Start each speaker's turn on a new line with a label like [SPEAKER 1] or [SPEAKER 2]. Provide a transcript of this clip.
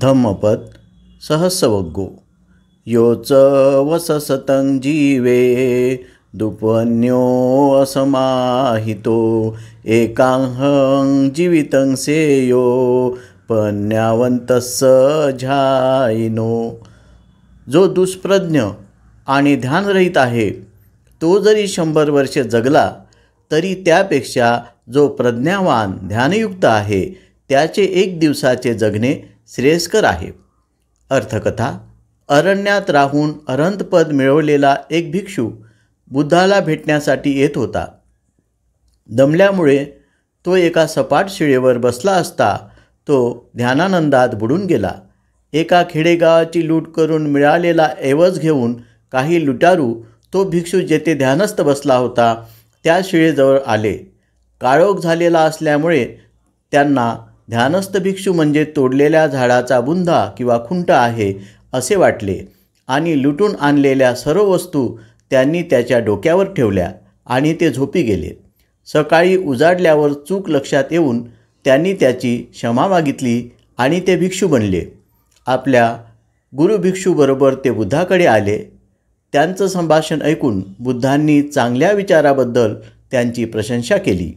[SPEAKER 1] धम्मपद सहस्रवग्गो योच वससतं जीवे दुपन्यो असमाहितो एकांहं जीवितं सेयो पन्यावंतस्स झायिनो। जो दुष्प्रज्ञ आणि ध्यानरहित आहे तो जरी 100 वर्षे जगला तरी त्यापेक्षा जो प्रज्ञावान ध्यानयुक्त आहे त्याचे 1 दिवसाचे जगणे श्रेयस्कर आहे। अर्थकथा। अरण्यात राहून अरहंतपद मिळवलेला एक भिक्षू बुद्धाला भेटण्यासाठी येत होता। दमल्यामुळे तो एका सपाट शिळेवर बसला असता तो ध्यानानंदात बुडून गेला। एका खेडेगावाची लूट करून मिळालेला ऐवज घेऊन काही लुटारू तो भिक्षू जेथे ध्यानस्थ बसला होता त्या शिळेजवळ आले। काळोख झालेला असल्यामुळे त्यांना ध्यानस्थ भिक्षू म्हणजे तोडलेल्या झाडाचा बुंधा किंवा खुंट आहे असे वाटले आणि लुटून आणलेल्या सर्व वस्तू त्यांनी त्याच्या डोक्यावर ठेवल्या आणि ते झोपी गेले। सकाळी उजाडल्यावर चूक लक्षात येऊन त्यांनी त्याची क्षमा मागितली आणि ते भिक्षू बनले। आपल्या गुरु भिक्षूबरोबर ते बुद्धाकडे आले। त्यांचं संभाषण ऐकून बुद्धांनी चांगल्या विचाराबद्दल त्यांची प्रशंसा केली।